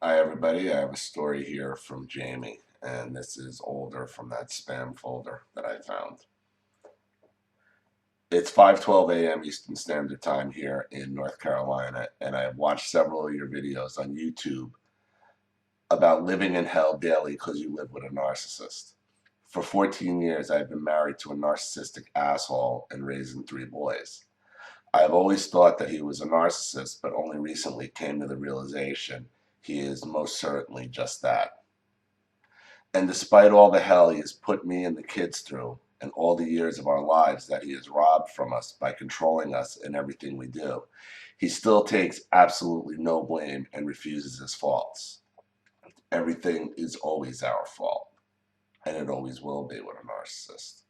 Hi everybody, I have a story here from Jamie, and this is older from that spam folder that I found. It's 5:12 a.m. Eastern Standard Time here in North Carolina, and I have watched several of your videos on YouTube about living in hell daily because you live with a narcissist. For 14 years, I've been married to a narcissistic asshole and raising 3 boys. I've always thought that he was a narcissist, but only recently came to the realization he is most certainly just that. And despite all the hell he has put me and the kids through, and all the years of our lives that he has robbed from us by controlling us in everything we do, he still takes absolutely no blame and refuses his faults. Everything is always our fault, and it always will be with a narcissist.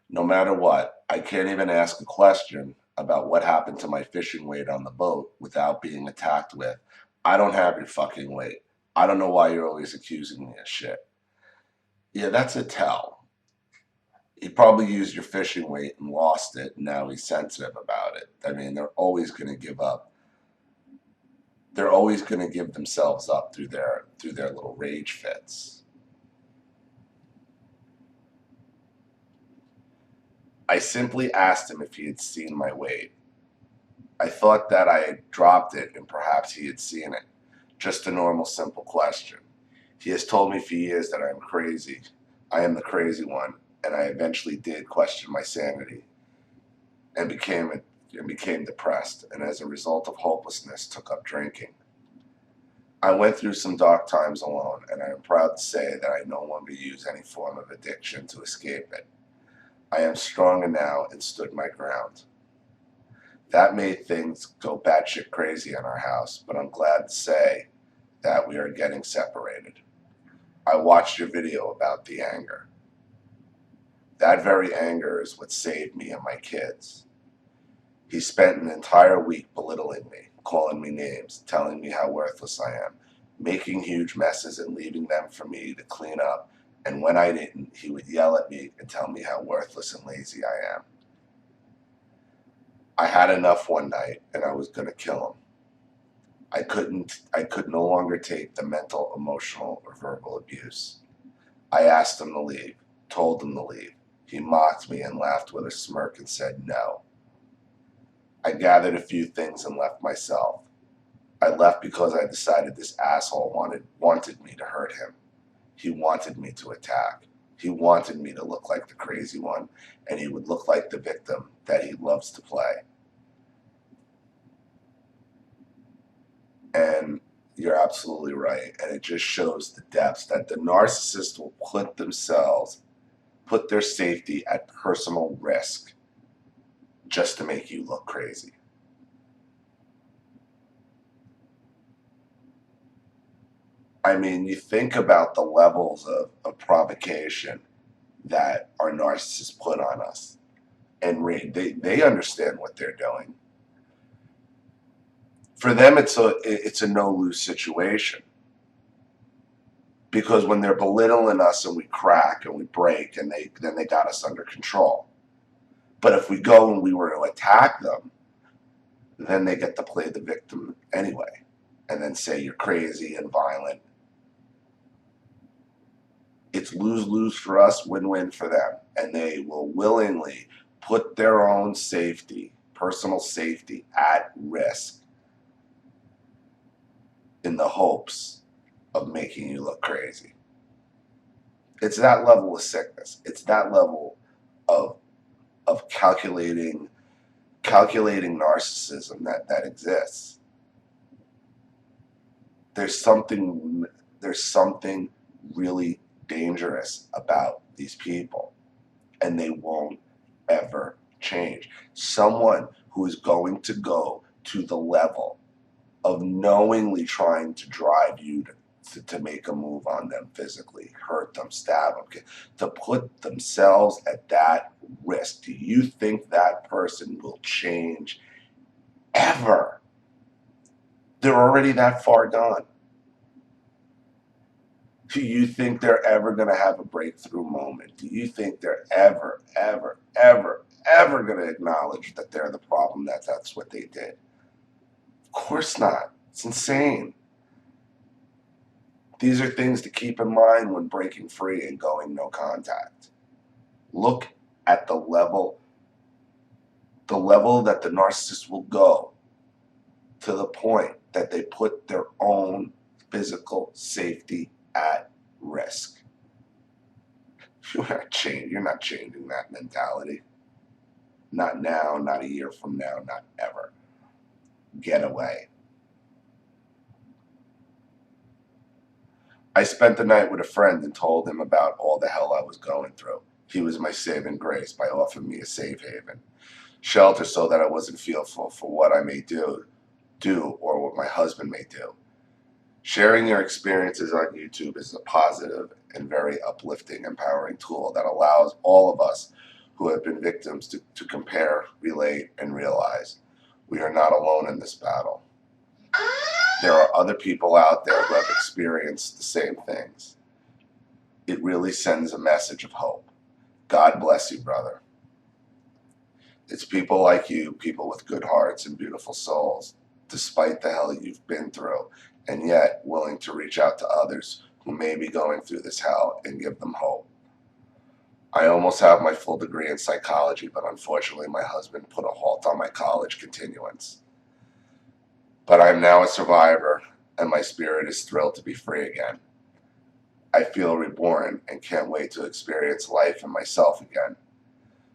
No matter what, I can't even ask a question about what happened to my fishing weight on the boat without being attacked with, "I don't have your fucking weight. I don't know why you're always accusing me of shit." Yeah, that's a tell. He probably used your fishing weight and lost it, and now he's sensitive about it. I mean, they're always going to give up. They're always going to give themselves up through their little rage fits. I simply asked him if he had seen my weight. I thought that I had dropped it and perhaps he had seen it. Just a normal, simple question. He has told me for years that I am crazy. I am the crazy one, and I eventually did question my sanity and became depressed, and as a result of hopelessness took up drinking. I went through some dark times alone, and I am proud to say that I no longer use any form of addiction to escape it. I am stronger now and stood my ground. That made things go batshit crazy in our house, but I'm glad to say that we are getting separated. I watched your video about the anger. That very anger is what saved me and my kids. He spent an entire week belittling me, calling me names, telling me how worthless I am, making huge messes and leaving them for me to clean up, and when I didn't, he would yell at me and tell me how worthless and lazy I am. I had enough one night, and I was going to kill him. I could no longer take the mental, emotional, or verbal abuse. I asked him to leave, told him to leave. He mocked me and laughed with a smirk and said no. I gathered a few things and left myself. I left because I decided this asshole wanted me to hurt him. He wanted me to attack. He wanted me to look like the crazy one, and he would look like the victim that he loves to play. And you're absolutely right. And it just shows the depths that the narcissist will put their safety at personal risk just to make you look crazy. I mean, you think about the levels of provocation that our narcissists put on us. And they understand what they're doing. For them, it's a no-lose situation. Because when they're belittling us and we crack and we break, and then they got us under control. But if we go and we were to attack them, then they get to play the victim anyway, and then say you're crazy and violent. It's lose-lose for us, win-win for them, and they will willingly put their own safety, personal safety, at risk in the hopes of making you look crazy. It's that level of sickness. It's that level of calculating narcissism that exists. There's something really dangerous about these people, and they won't ever change. Someone who is going to go to the level of knowingly trying to drive you to make a move on them physically, hurt them, stab them, to put themselves at that risk. Do you think that person will change ever? They're already that far gone. Do you think they're ever going to have a breakthrough moment? Do you think they're ever going to acknowledge that they're the problem, that's what they did? Of course not. It's insane. These are things to keep in mind when breaking free and going no contact. Look at the level that the narcissist will go, to the point that they put their own physical safety at risk. You're not changing that mentality. Not now, not a year from now, not ever. Get away. I spent the night with a friend and told him about all the hell I was going through. He was my saving grace by offering me a safe haven, shelter so that I wasn't fearful for what I may do, or what my husband may do. Sharing your experiences on YouTube is a positive and very uplifting, empowering tool that allows all of us who have been victims to compare, relate, and realize we are not alone in this battle. There are other people out there who have experienced the same things. It really sends a message of hope. God bless you, brother. It's people like you, people with good hearts and beautiful souls, despite the hell you've been through, and yet willing to reach out to others who may be going through this hell and give them hope. I almost have my full degree in psychology, but unfortunately my husband put a halt on my college continuance. But I am now a survivor, and my spirit is thrilled to be free again. I feel reborn and can't wait to experience life and myself again.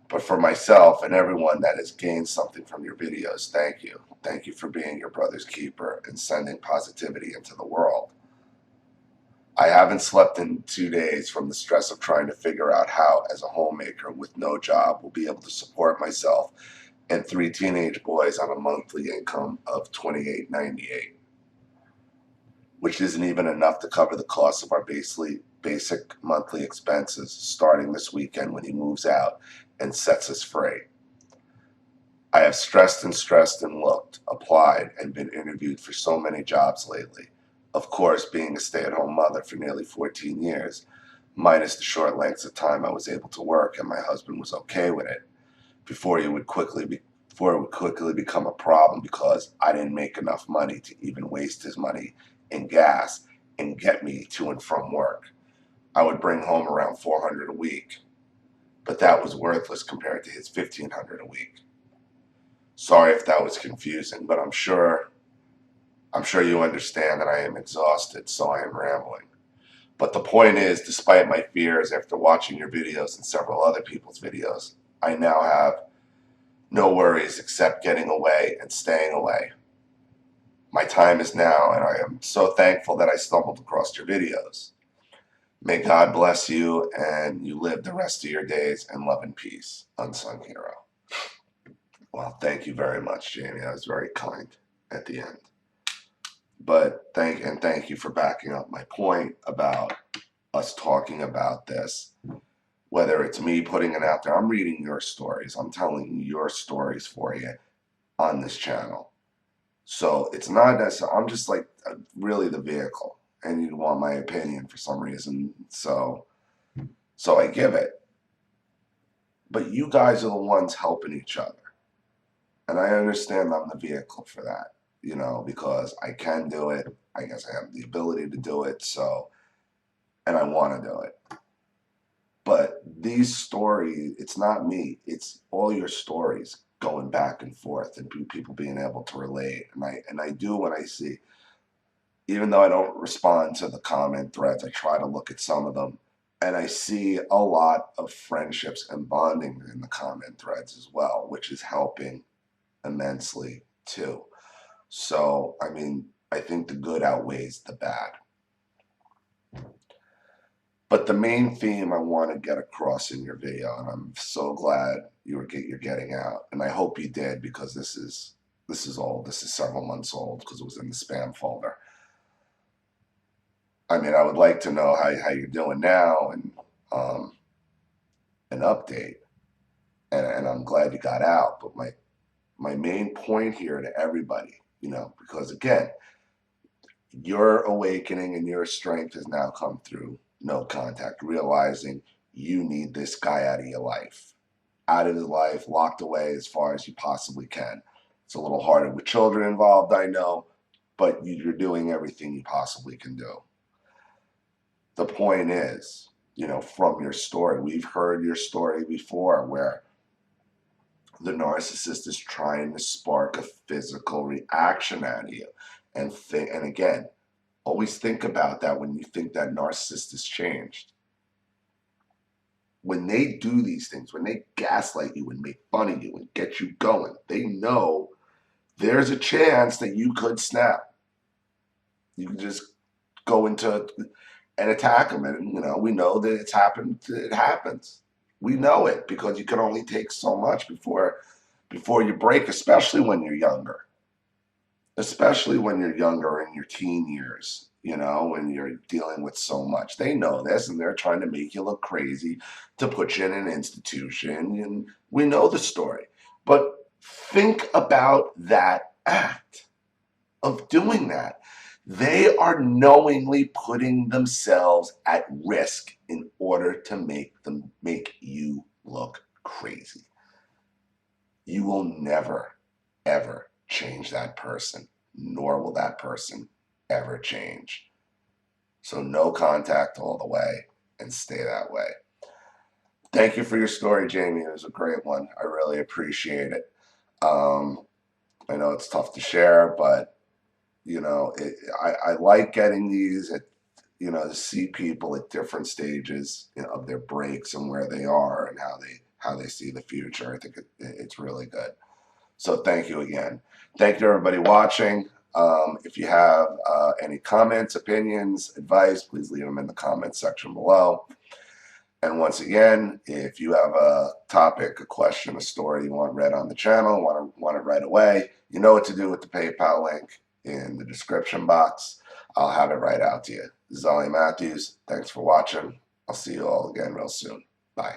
But for myself and everyone that has gained something from your videos, thank you. Thank you for being your brother's keeper and sending positivity into the world. I haven't slept in 2 days from the stress of trying to figure out how, as a homemaker with no job, will be able to support myself and 3 teenage boys on a monthly income of $28.98, which isn't even enough to cover the cost of our basic monthly expenses, starting this weekend when he moves out and sets us free. I have stressed and looked, applied, and been interviewed for so many jobs lately. Of course, being a stay-at-home mother for nearly 14 years, minus the short lengths of time I was able to work, and my husband was okay with it, before it would quickly become a problem because I didn't make enough money to even waste his money in gas and get me to and from work. I would bring home around $400 a week, but that was worthless compared to his $1,500 a week. Sorry if that was confusing, but I'm sure you understand that I am exhausted, so I am rambling. But the point is, despite my fears after watching your videos and several other people's videos, I now have no worries except getting away and staying away. My time is now, and I am so thankful that I stumbled across your videos. May God bless you, and you live the rest of your days in love and peace. Unsung hero. Well, thank you very much, Jamie. That was very kind at the end. But thank you for backing up my point about us talking about this. Whether it's me putting it out there, I'm reading your stories. I'm telling your stories for you on this channel. So it's not necessarily, I'm just like really the vehicle, and you want my opinion for some reason. So I give it. But you guys are the ones helping each other. And I understand I'm the vehicle for that, because I can do it. I guess I have the ability to do it. And I want to do it. But these stories, it's not me. It's all your stories going back and forth and people being able to relate. And I do when I see, even though I don't respond to the comment threads, I try to look at some of them. And I see a lot of friendships and bonding in the comment threads as well, which is helping immensely too. So, I think the good outweighs the bad. But the main theme I want to get across in your video, and I'm so glad you're getting out, and I hope you did, because this is old. This is several months old because it was in the spam folder. I would like to know how you're doing now, and an update. And I'm glad you got out. But my main point here to everybody, because again, your awakening and your strength has now come through no contact, realizing you need this guy out of your life, out of his life, locked away as far as you possibly can. It's a little harder with children involved, I know, but you're doing everything you possibly can do. The point is, from your story, we've heard your story before where the narcissist is trying to spark a physical reaction out of you. And again, always think about that when you think that narcissist has changed. When they do these things, when they gaslight you and make fun of you and get you going, they know there's a chance that you could snap. You can just go into and attack them. And, we know that it's happened. It happens. We know it because you can only take so much before you break, especially when you're younger. Especially when you're younger in your teen years, when you're dealing with so much. They know this and they're trying to make you look crazy to put you in an institution. And we know the story. But think about that act of doing that. They are knowingly putting themselves at risk in order to make you look crazy. You will never, ever change that person, nor will that person ever change. So no contact all the way and stay that way. Thank you for your story, Jamie. It was a great one. I really appreciate it. I know it's tough to share, but I like getting these to see people at different stages of their breaks and where they are and how they see the future. I think it's really good. So thank you again. Thank you, everybody watching. If you have any comments, opinions, advice, please leave them in the comments section below. And once again, if you have a topic, a question, a story you want read on the channel, want it right away, you know what to do with the PayPal link in the description box. I'll have it right out to you. This is Ollie Matthews. Thanks for watching. I'll see you all again real soon. Bye.